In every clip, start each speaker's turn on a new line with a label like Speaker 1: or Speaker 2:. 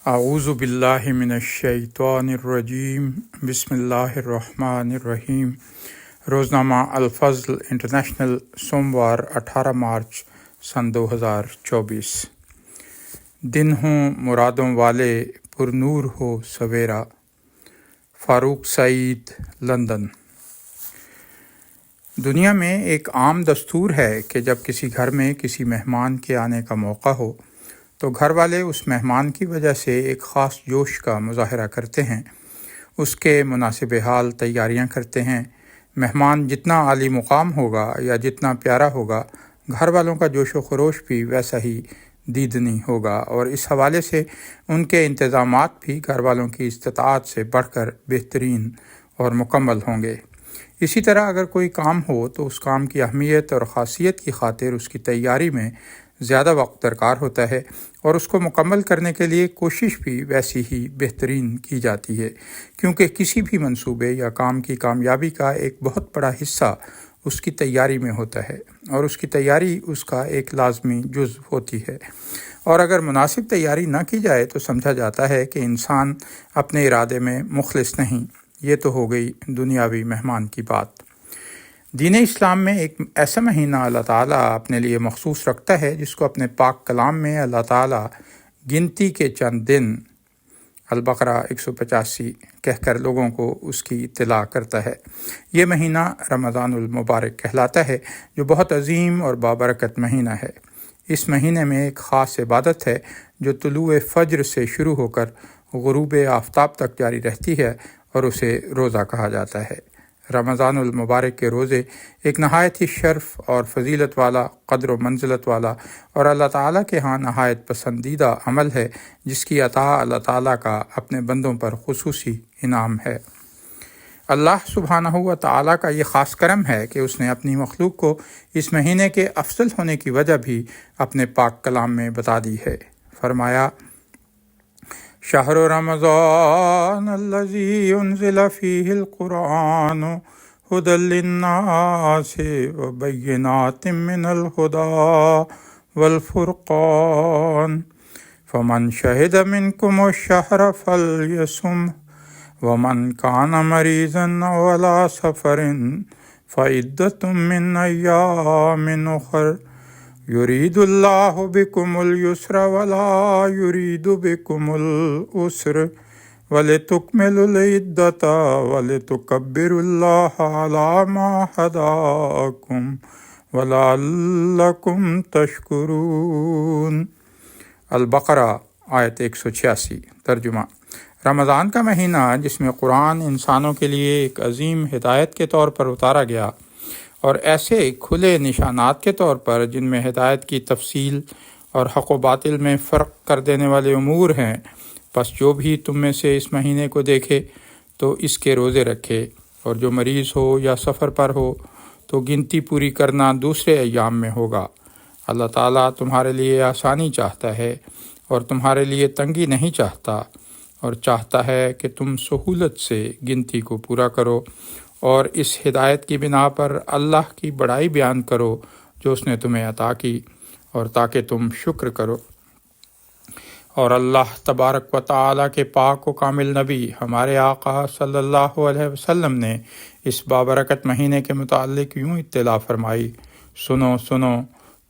Speaker 1: اعوذ باللہ من الشیطان الرجیم بسم اللہ الرحمن الرحیم۔ روزنامہ الفضل انٹرنیشنل، سوموار 18 مارچ سن 2024۔ دن ہوں مرادوں والے، پر نور ہو سویرا۔ فاروق سعید، لندن۔ دنیا میں ایک عام دستور ہے کہ جب کسی گھر میں کسی مہمان کے آنے کا موقع ہو تو گھر والے اس مہمان کی وجہ سے ایک خاص جوش کا مظاہرہ کرتے ہیں، اس کے مناسب حال تیاریاں کرتے ہیں۔ مہمان جتنا عالی مقام ہوگا یا جتنا پیارا ہوگا، گھر والوں کا جوش و خروش بھی ویسا ہی دیدنی ہوگا، اور اس حوالے سے ان کے انتظامات بھی گھر والوں کی استطاعت سے بڑھ کر بہترین اور مکمل ہوں گے۔ اسی طرح اگر کوئی کام ہو تو اس کام کی اہمیت اور خاصیت کی خاطر اس کی تیاری میں زیادہ وقت درکار ہوتا ہے، اور اس کو مکمل کرنے کے لیے کوشش بھی ویسی ہی بہترین کی جاتی ہے، کیونکہ کسی بھی منصوبے یا کام کی کامیابی کا ایک بہت بڑا حصہ اس کی تیاری میں ہوتا ہے، اور اس کی تیاری اس کا ایک لازمی جزو ہوتی ہے، اور اگر مناسب تیاری نہ کی جائے تو سمجھا جاتا ہے کہ انسان اپنے ارادے میں مخلص نہیں۔ یہ تو ہو گئی دنیاوی مہمان کی بات۔ دین اسلام میں ایک ایسا مہینہ اللہ تعالیٰ اپنے لیے مخصوص رکھتا ہے جس کو اپنے پاک کلام میں اللہ تعالیٰ گنتی کے چند دن، البقرہ 185 کہہ کر لوگوں کو اس کی اطلاع کرتا ہے۔ یہ مہینہ رمضان المبارک کہلاتا ہے، جو بہت عظیم اور بابرکت مہینہ ہے۔ اس مہینے میں ایک خاص عبادت ہے جو طلوع فجر سے شروع ہو کر غروب آفتاب تک جاری رہتی ہے، اور اسے روزہ کہا جاتا ہے۔ رمضان المبارک کے روزے ایک نہایت ہی شرف اور فضیلت والا، قدر و منزلت والا اور اللہ تعالیٰ کے ہاں نہایت پسندیدہ عمل ہے، جس کی عطا اللہ تعالیٰ کا اپنے بندوں پر خصوصی انعام ہے۔ اللہ سبحانہ و تعالیٰ کا یہ خاص کرم ہے کہ اس نے اپنی مخلوق کو اس مہینے کے افضل ہونے کی وجہ بھی اپنے پاک کلام میں بتا دی ہے۔ فرمایا، شہر رمضان الذی انزل فیہ القرآن ھدی للناس وبینات من الھدی والفرقان فمن شہد منکم الشہر فلیصمہ ومن کان مریضا او علی سفر فعدۃ من ایام اخر یرید اللہ بکم الیسر ولا یرید بکم العسر وَلِتُكْمِلُوا الْعِدَّةَ وَلِتُكَبِّرُوا اللَّهَ عَلَىٰ مَا هَدَاكُمْ وَلَعَلَّكُمْ تَشْكُرُونَ۔ البقرہ آیت 186۔ ترجمہ۔ رمضان کا مہینہ جس میں قرآن انسانوں کے لیے ایک عظیم ہدایت کے طور پر اتارا گیا، اور ایسے کھلے نشانات کے طور پر جن میں ہدایت کی تفصیل اور حق و باطل میں فرق کر دینے والے امور ہیں، پس جو بھی تم میں سے اس مہینے کو دیکھے تو اس کے روزے رکھے، اور جو مریض ہو یا سفر پر ہو تو گنتی پوری کرنا دوسرے ایام میں ہوگا۔ اللہ تعالیٰ تمہارے لیے آسانی چاہتا ہے اور تمہارے لیے تنگی نہیں چاہتا، اور چاہتا ہے کہ تم سہولت سے گنتی کو پورا کرو، اور اس ہدایت کی بنا پر اللہ کی بڑائی بیان کرو جو اس نے تمہیں عطا کی، اور تاکہ تم شکر کرو۔ اور اللہ تبارک و تعالیٰ کے پاک و کامل نبی ہمارے آقا صلی اللہ علیہ وسلم نے اس بابرکت مہینے کے متعلق یوں اطلاع فرمائی، سنو سنو،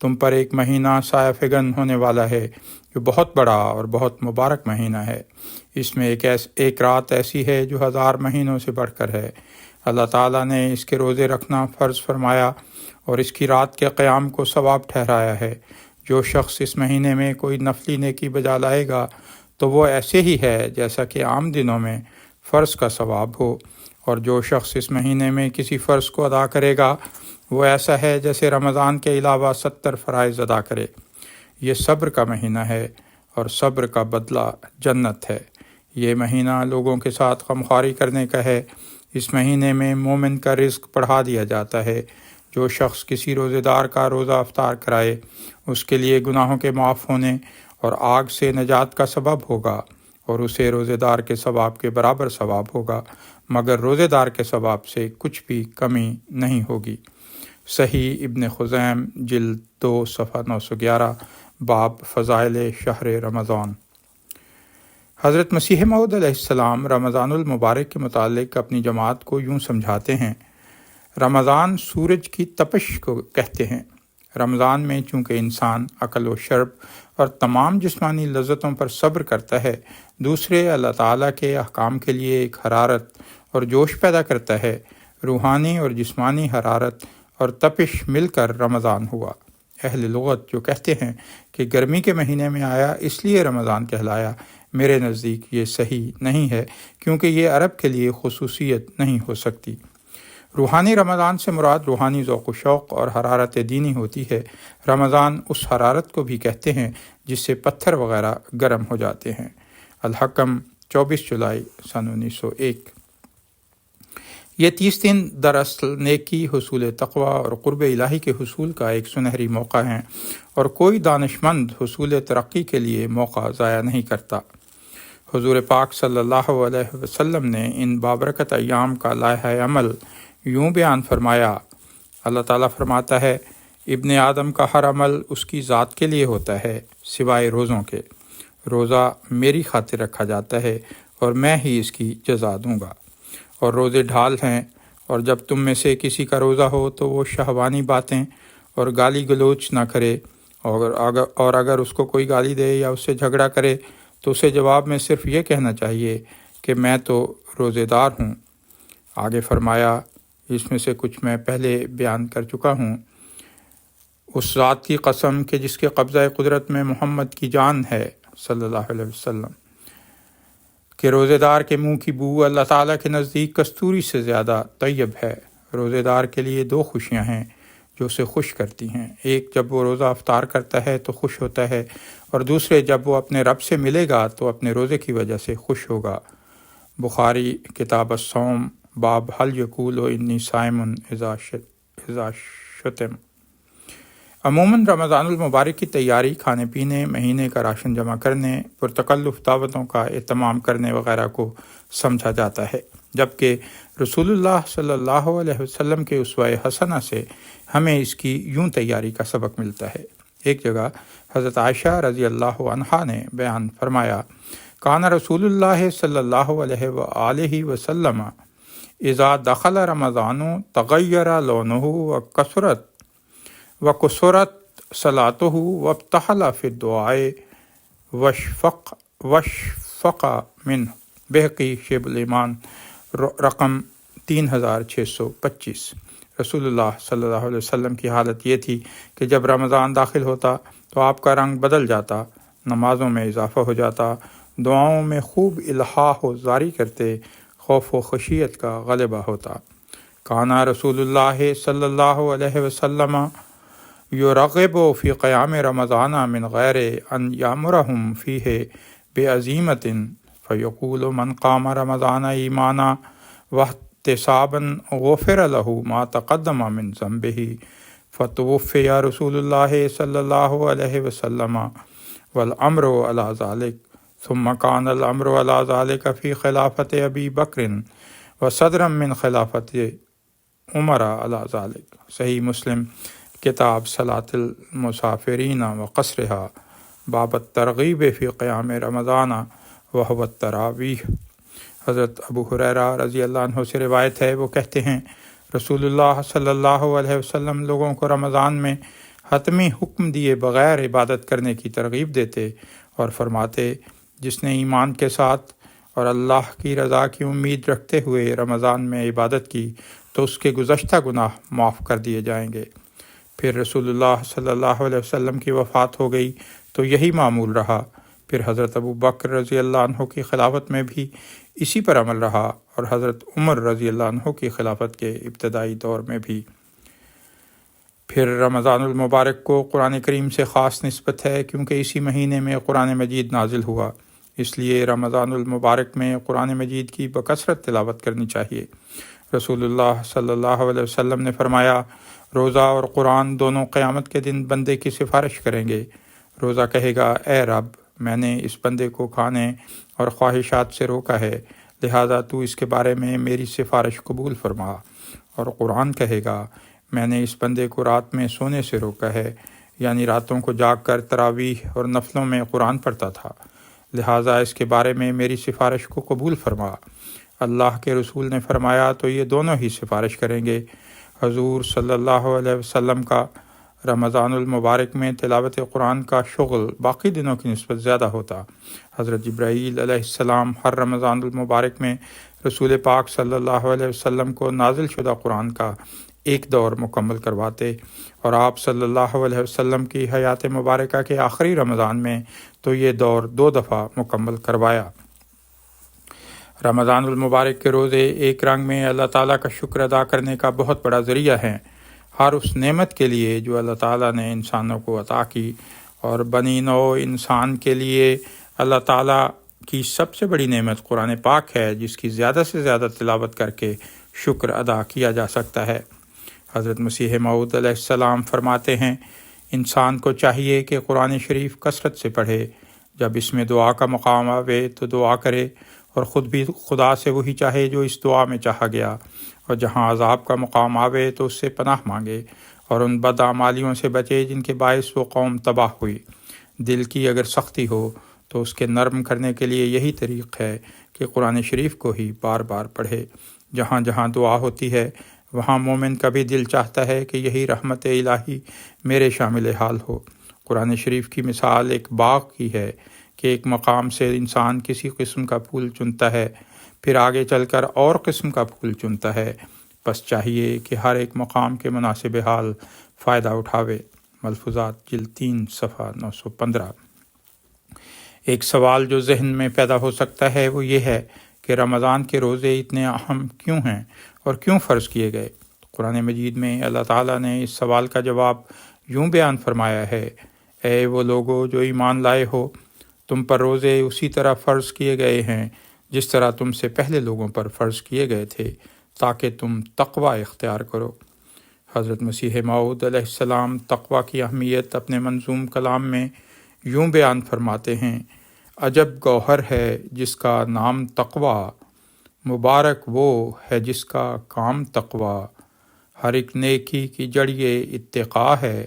Speaker 1: تم پر ایک مہینہ سایہ فگن ہونے والا ہے جو بہت بڑا اور بہت مبارک مہینہ ہے۔ اس میں ایک رات ایسی ہے جو 1000 مہینوں سے بڑھ کر ہے۔ اللہ تعالیٰ نے اس کے روزے رکھنا فرض فرمایا اور اس کی رات کے قیام کو ثواب ٹھہرایا ہے۔ جو شخص اس مہینے میں کوئی نفلی نیکی بجا لائے گا تو وہ ایسے ہی ہے جیسا کہ عام دنوں میں فرض کا ثواب ہو، اور جو شخص اس مہینے میں کسی فرض کو ادا کرے گا وہ ایسا ہے جیسے رمضان کے علاوہ 70 فرائض ادا کرے۔ یہ صبر کا مہینہ ہے، اور صبر کا بدلہ جنت ہے۔ یہ مہینہ لوگوں کے ساتھ غمخواری کرنے کا ہے۔ اس مہینے میں مومن کا رزق بڑھا دیا جاتا ہے۔ جو شخص کسی روزے دار کا روزہ افطار کرائے اس کے لیے گناہوں کے معاف ہونے اور آگ سے نجات کا سبب ہوگا، اور اسے روزے دار کے ثواب کے برابر ثواب ہوگا، مگر روزے دار کے ثواب سے کچھ بھی کمی نہیں ہوگی۔ صحیح ابن خزیم جلد 2 صفحہ 911، باب فضائل شہر رمضان۔ حضرت مسیح موعود علیہ السلام رمضان المبارک کے متعلق اپنی جماعت کو یوں سمجھاتے ہیں: رمضان سورج کی تپش کو کہتے ہیں۔ رمضان میں چونکہ انسان عقل و شرب اور تمام جسمانی لذتوں پر صبر کرتا ہے، دوسرے اللہ تعالیٰ کے احکام کے لیے ایک حرارت اور جوش پیدا کرتا ہے، روحانی اور جسمانی حرارت اور تپش مل کر رمضان ہوا۔ اہل لغت جو کہتے ہیں کہ گرمی کے مہینے میں آیا اس لیے رمضان کہلایا، میرے نزدیک یہ صحیح نہیں ہے، کیونکہ یہ عرب کے لیے خصوصیت نہیں ہو سکتی۔ روحانی رمضان سے مراد روحانی ذوق و شوق اور حرارت دینی ہوتی ہے۔ رمضان اس حرارت کو بھی کہتے ہیں جس سے پتھر وغیرہ گرم ہو جاتے ہیں۔ الحکم 24 جولائی سن 1901۔ یہ 30 دن دراصل نیکی، حصول تقوی اور قرب الہی کے حصول کا ایک سنہری موقع ہیں، اور کوئی دانش مند حصول ترقی کے لیے موقع ضائع نہیں کرتا۔ حضور پاک صلی اللہ علیہ وسلم نے ان بابرکت ایام کا لائحہ عمل یوں بیان فرمایا: اللہ تعالیٰ فرماتا ہے، ابن آدم کا ہر عمل اس کی ذات کے لیے ہوتا ہے سوائے روزوں کے۔ روزہ میری خاطر رکھا جاتا ہے اور میں ہی اس کی جزا دوں گا۔ اور روزے ڈھال ہیں، اور جب تم میں سے کسی کا روزہ ہو تو وہ شہوانی باتیں اور گالی گلوچ نہ کرے، اور اگر اس کو کوئی گالی دے یا اس سے جھگڑا کرے تو اسے جواب میں صرف یہ کہنا چاہیے کہ میں تو روزے دار ہوں۔ آگے فرمایا، اس میں سے کچھ میں پہلے بیان کر چکا ہوں۔ اس ذات کی قسم کہ جس کے قبضہ قدرت میں محمد کی جان ہے صلی اللہ علیہ وسلم، کہ روزے دار کے منہ کی بو اللہ تعالیٰ کے نزدیک کستوری سے زیادہ طیب ہے۔ روزے دار کے لیے 2 خوشیاں ہیں جو اسے خوش کرتی ہیں، ایک جب وہ روزہ افطار کرتا ہے تو خوش ہوتا ہے، اور دوسرے جب وہ اپنے رب سے ملے گا تو اپنے روزے کی وجہ سے خوش ہوگا۔ بخاری کتاب الصوم باب حل یقول انی صائم اذا شتم۔ عموماً رمضان المبارک کی تیاری کھانے پینے، مہینے کا راشن جمع کرنے، پرتکلف دعوتوں کا اہتمام کرنے وغیرہ کو سمجھا جاتا ہے، جبکہ رسول اللہ صلی اللہ علیہ وسلم کے اسوہ حسنہ سے ہمیں اس کی یوں تیاری کا سبق ملتا ہے۔ ایک جگہ حضرت عائشہ رضی اللہ عنہا نے بیان فرمایا، کان رسول اللہ صلی اللہ علیہ وآلہ وسلم اذا دخل رمضان تغیر لونہ وکثرت صلاتہ وابتحل فی الدعاء واشفق منہ۔ بہقی شعب الایمان رقم 3625۔ رسول اللہ صلی اللہ علیہ وسلم کی حالت یہ تھی کہ جب رمضان داخل ہوتا تو آپ کا رنگ بدل جاتا، نمازوں میں اضافہ ہو جاتا، دعاؤں میں خوب الحاح و زاری کرتے، خوف و خشیت کا غلبہ ہوتا۔ کانا رسول اللہ صلی اللہ علیہ وسلم یرغب فی قیام رمضان من غیر ان یامرہم فیہ بعزیمۃ فیقول من قام رمضان ایمانا واحتسابا غفر لہ ما تقدم من ذنبہ فتوفی رسول اللہ صلی اللہ علیہ وسلم والامر علی ذلک ثم کان الامر علی ذلک فی خلافت ابی بکر وصدرا من خلافت عمر علی ذلک۔ صحیح مسلم کتاب صلاۃ المسافرین وقصرها باب الترغیب فی قیام رمضان وهو التراویح۔ حضرت ابو ہریرہ رضی اللہ عنہ سے روایت ہے، وہ کہتے ہیں رسول اللہ صلی اللہ علیہ وسلم لوگوں کو رمضان میں حتمی حکم دیے بغیر عبادت کرنے کی ترغیب دیتے اور فرماتے، جس نے ایمان کے ساتھ اور اللہ کی رضا کی امید رکھتے ہوئے رمضان میں عبادت کی تو اس کے گزشتہ گناہ معاف کر دیے جائیں گے۔ پھر رسول اللہ صلی اللہ علیہ وسلم کی وفات ہو گئی تو یہی معمول رہا۔ پھر حضرت ابو بکر رضی اللہ عنہ کی خلافت میں بھی اسی پر عمل رہا، اور حضرت عمر رضی اللہ عنہ کی خلافت کے ابتدائی دور میں بھی۔ پھر رمضان المبارک کو قرآن کریم سے خاص نسبت ہے، کیونکہ اسی مہینے میں قرآن مجید نازل ہوا، اس لیے رمضان المبارک میں قرآن مجید کی بکثرت تلاوت کرنی چاہیے۔ رسول اللہ صلی اللہ علیہ وسلم نے فرمایا، روزہ اور قرآن دونوں قیامت کے دن بندے کی سفارش کریں گے۔ روزہ کہے گا، اے رب، میں نے اس بندے کو کھانے اور خواہشات سے روکا ہے، لہذا تو اس کے بارے میں میری سفارش قبول فرما۔ اور قرآن کہے گا، میں نے اس بندے کو رات میں سونے سے روکا ہے، یعنی راتوں کو جاگ کر تراویح اور نفلوں میں قرآن پڑھتا تھا، لہٰذا اس کے بارے میں میری سفارش کو قبول فرما۔ اللہ کے رسول نے فرمایا تو یہ دونوں ہی سفارش کریں گے۔ حضور صلی اللہ علیہ وسلم کا رمضان المبارک میں تلاوت قرآن کا شغل باقی دنوں کی نسبت زیادہ ہوتا۔ حضرت جبرائیل علیہ السلام ہر رمضان المبارک میں رسول پاک صلی اللہ علیہ وسلم کو نازل شدہ قرآن کا ایک دور مکمل کرواتے، اور آپ صلی اللہ علیہ وسلم کی حیات مبارکہ کے آخری رمضان میں تو یہ دور 2 دفعہ مکمل کروایا۔ رمضان المبارک کے روزے ایک رنگ میں اللہ تعالیٰ کا شکر ادا کرنے کا بہت بڑا ذریعہ ہیں، ہر اس نعمت کے لیے جو اللہ تعالیٰ نے انسانوں کو عطا کی، اور بنی نوع انسان کے لیے اللہ تعالیٰ کی سب سے بڑی نعمت قرآن پاک ہے، جس کی زیادہ سے زیادہ تلاوت کر کے شکر ادا کیا جا سکتا ہے۔ حضرت مسیح موعود علیہ السلام فرماتے ہیں، انسان کو چاہیے کہ قرآن شریف کثرت سے پڑھے، جب اس میں دعا کا مقام آوے تو دعا کرے، اور خود بھی خدا سے وہی چاہے جو اس دعا میں چاہا گیا، اور جہاں عذاب کا مقام آوے تو اس سے پناہ مانگے، اور ان بدعمالیوں سے بچے جن کے باعث وہ قوم تباہ ہوئی۔ دل کی اگر سختی ہو تو اس کے نرم کرنے کے لیے یہی طریق ہے کہ قرآن شریف کو ہی بار بار پڑھے۔ جہاں جہاں دعا ہوتی ہے وہاں مومن کا بھی دل چاہتا ہے کہ یہی رحمت الہی میرے شامل حال ہو۔ قرآن شریف کی مثال ایک باغ کی ہے کہ ایک مقام سے انسان کسی قسم کا پھول چنتا ہے، پھر آگے چل کر اور قسم کا پھول چنتا ہے، بس چاہیے کہ ہر ایک مقام کے مناسب حال فائدہ اٹھاوے۔ ملفوظات جلد 3 صفحہ 915۔ ایک سوال جو ذہن میں پیدا ہو سکتا ہے وہ یہ ہے کہ رمضان کے روزے اتنے اہم کیوں ہیں اور کیوں فرض کیے گئے؟ قرآن مجید میں اللہ تعالیٰ نے اس سوال کا جواب یوں بیان فرمایا ہے، اے وہ لوگو جو ایمان لائے ہو، تم پر روزے اسی طرح فرض کیے گئے ہیں جس طرح تم سے پہلے لوگوں پر فرض کیے گئے تھے، تاکہ تم تقوی اختیار کرو۔ حضرت مسیح موعود علیہ السلام تقوی کی اہمیت اپنے منظوم کلام میں یوں بیان فرماتے ہیں، عجب گوہر ہے جس کا نام تقوی، مبارک وہ ہے جس کا کام تقوی، ہر ایک نیکی کی جڑ یہ اتقا ہے،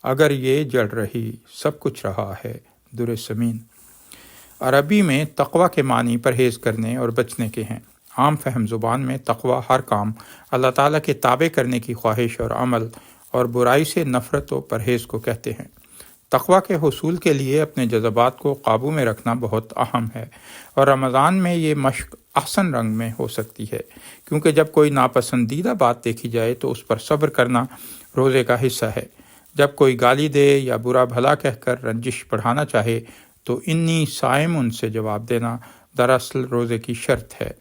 Speaker 1: اگر یہ جڑ رہی سب کچھ رہا ہے۔ در سمین۔ عربی میں تقوی کے معنی پرہیز کرنے اور بچنے کے ہیں۔ عام فہم زبان میں تقوی ہر کام اللہ تعالیٰ کے تابع کرنے کی خواہش اور عمل، اور برائی سے نفرت و پرہیز کو کہتے ہیں۔ تقوی کے حصول کے لیے اپنے جذبات کو قابو میں رکھنا بہت اہم ہے، اور رمضان میں یہ مشق احسن رنگ میں ہو سکتی ہے، کیونکہ جب کوئی ناپسندیدہ بات دیکھی جائے تو اس پر صبر کرنا روزے کا حصہ ہے۔ جب کوئی گالی دے یا برا بھلا کہہ کر رنجش بڑھانا چاہے تو انی صائم ان سے جواب دینا دراصل روزے کی شرط ہے۔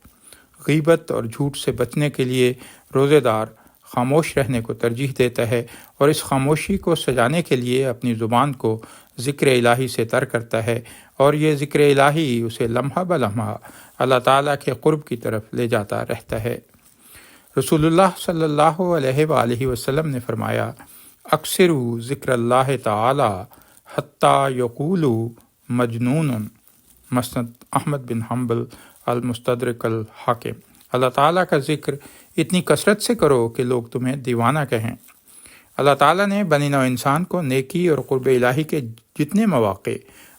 Speaker 1: غیبت اور جھوٹ سے بچنے کے لیے روزے دار خاموش رہنے کو ترجیح دیتا ہے، اور اس خاموشی کو سجانے کے لیے اپنی زبان کو ذکر الہی سے تر کرتا ہے، اور یہ ذکر الہی اسے لمحہ بلمحہ اللہ تعالیٰ کے قرب کی طرف لے جاتا رہتا ہے۔ رسول اللہ صلی اللہ علیہ وآلہ وسلم نے فرمایا، اکثروا ذکر اللہ تعالی حتی یقولوا مجنون۔ مسند احمد بن حنبل، المستدرک الحاکم۔ اللہ تعالیٰ کا ذکر اتنی کثرت سے کرو کہ لوگ تمہیں دیوانہ کہیں۔ اللہ تعالیٰ نے بنی نوع انسان کو نیکی اور قرب الہی کے جتنے مواقع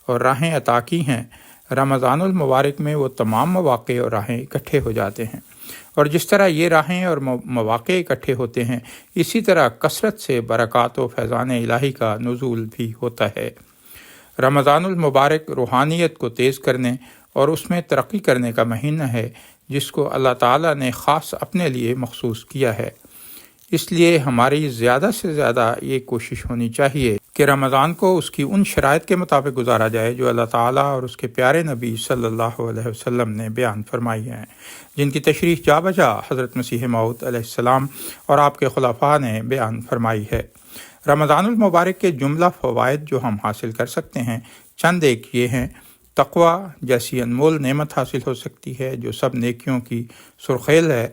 Speaker 1: اور راہیں عطا کی ہیں، رمضان المبارک میں وہ تمام مواقع اور راہیں اکٹھے ہو جاتے ہیں، اور جس طرح یہ راہیں اور مواقع اکٹھے ہوتے ہیں، اسی طرح کثرت سے برکات و فیضان الہی کا نزول بھی ہوتا ہے۔ رمضان المبارک روحانیت کو تیز کرنے اور اس میں ترقی کرنے کا مہینہ ہے، جس کو اللہ تعالیٰ نے خاص اپنے لیے مخصوص کیا ہے۔ اس لیے ہماری زیادہ سے زیادہ یہ کوشش ہونی چاہیے کہ رمضان کو اس کی ان شرائط کے مطابق گزارا جائے جو اللہ تعالیٰ اور اس کے پیارے نبی صلی اللہ علیہ وسلم نے بیان فرمائی ہیں، جن کی تشریح جا بجا حضرت مسیح موعود علیہ السلام اور آپ کے خلفاء نے بیان فرمائی ہے۔ رمضان المبارک کے جملہ فوائد جو ہم حاصل کر سکتے ہیں، چند ایک یہ ہیں۔ تقوی جیسی انمول نعمت حاصل ہو سکتی ہے جو سب نیکیوں کی سرخیل ہے۔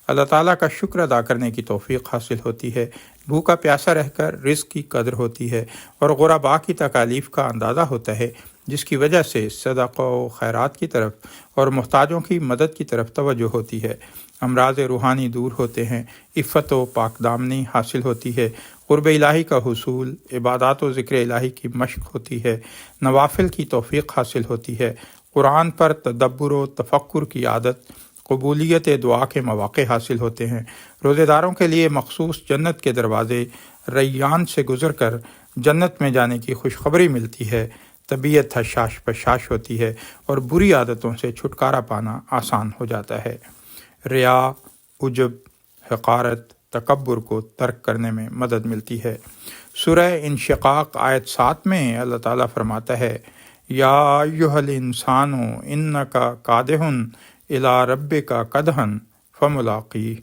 Speaker 1: اللہ تعالیٰ کا شکر ادا کرنے کی توفیق حاصل ہوتی ہے، بھوکا پیاسا رہ کر رزق کی قدر ہوتی ہے، اور غرباء کی تکالیف کا اندازہ ہوتا ہے، جس کی وجہ سے صدقہ و خیرات کی طرف اور محتاجوں کی مدد کی طرف توجہ ہوتی ہے۔ امراض روحانی دور ہوتے ہیں، عفت و پاک دامنی حاصل ہوتی ہے، قرب الہی کا حصول، عبادات و ذکر الہی کی مشق ہوتی ہے، نوافل کی توفیق حاصل ہوتی ہے، قرآن پر تدبر و تفکر کی عادت، قبولیت دعا کے مواقع حاصل ہوتے ہیں۔ روزہ داروں کے لیے مخصوص جنت کے دروازے ریان سے گزر کر جنت میں جانے کی خوشخبری ملتی ہے، طبیعت حشاش بشاش ہوتی ہے اور بری عادتوں سے چھٹکارا پانا آسان ہو جاتا ہے۔ ریا، عجب، حقارت، تکبر کو ترک کرنے میں مدد ملتی ہے۔ سورہ انشقاق آیت 7 میں اللہ تعالیٰ فرماتا ہے، یا ایھا الانسان انک کادح الی ربک کدحا فملاقیہ،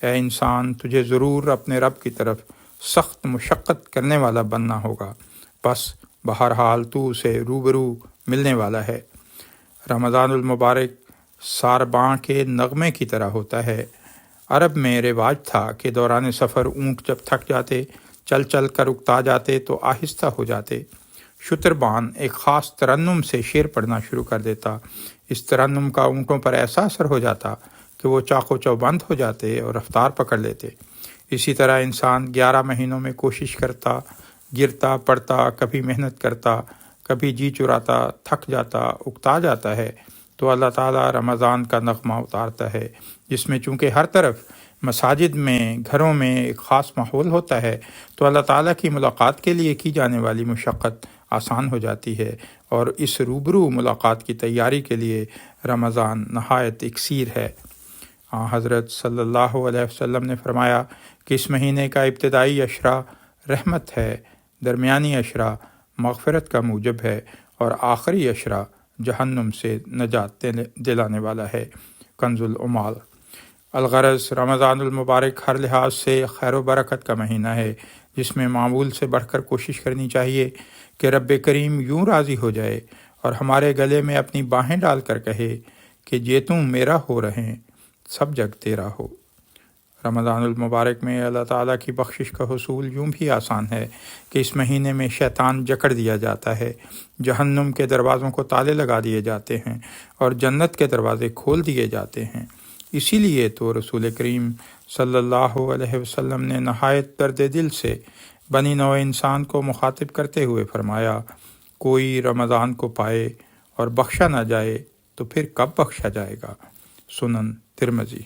Speaker 1: اے انسان تجھے ضرور اپنے رب کی طرف سخت مشقت کرنے والا بننا ہوگا، بس بہرحال تو اسے روبرو ملنے والا ہے۔ رمضان المبارک سارباں کے نغمے کی طرح ہوتا ہے۔ عرب میں رواج تھا کہ دوران سفر اونٹ جب تھک جاتے، چل چل کر اکتا جاتے تو آہستہ ہو جاتے۔ شتربان ایک خاص ترنم سے شعر پڑھنا شروع کر دیتا۔ اس ترنم کا اونٹوں پر ایسا اثر ہو جاتا کہ وہ چاق و چوبند ہو جاتے اور رفتار پکڑ لیتے۔ اسی طرح انسان 11 مہینوں میں کوشش کرتا، گرتا پڑتا، کبھی محنت کرتا، کبھی جی چراتا، تھک جاتا، اکتا جاتا ہے، تو اللہ تعالیٰ رمضان کا نغمہ اتارتا ہے، جس میں چونکہ ہر طرف مساجد میں، گھروں میں ایک خاص ماحول ہوتا ہے، تو اللہ تعالیٰ کی ملاقات کے لیے کی جانے والی مشقت آسان ہو جاتی ہے، اور اس روبرو ملاقات کی تیاری کے لیے رمضان نہایت اکسیر ہے۔ حضرت صلی اللہ علیہ وسلم نے فرمایا کہ اس مہینے کا ابتدائی عشرہ رحمت ہے، درمیانی عشرہ مغفرت کا موجب ہے، اور آخری عشرہ جہنم سے نجات دلانے والا ہے۔ کنز العمال۔ الغرض رمضان المبارک ہر لحاظ سے خیر و برکت کا مہینہ ہے، جس میں معمول سے بڑھ کر کوشش کرنی چاہیے کہ رب کریم یوں راضی ہو جائے اور ہمارے گلے میں اپنی باہیں ڈال کر کہے کہ جے تم میرا ہو رہیں سب جگ تیرا ہو۔ رمضان المبارک میں اللہ تعالیٰ کی بخشش کا حصول یوں بھی آسان ہے کہ اس مہینے میں شیطان جکڑ دیا جاتا ہے، جہنم کے دروازوں کو تالے لگا دیے جاتے ہیں اور جنت کے دروازے کھول دیے جاتے ہیں۔ اسی لیے تو رسول کریم صلی اللہ علیہ وسلم نے نہایت درد دل سے بنی نوع انسان کو مخاطب کرتے ہوئے فرمایا، کوئی رمضان کو پائے اور بخشا نہ جائے تو پھر کب بخشا جائے گا؟ سنن ترمذی۔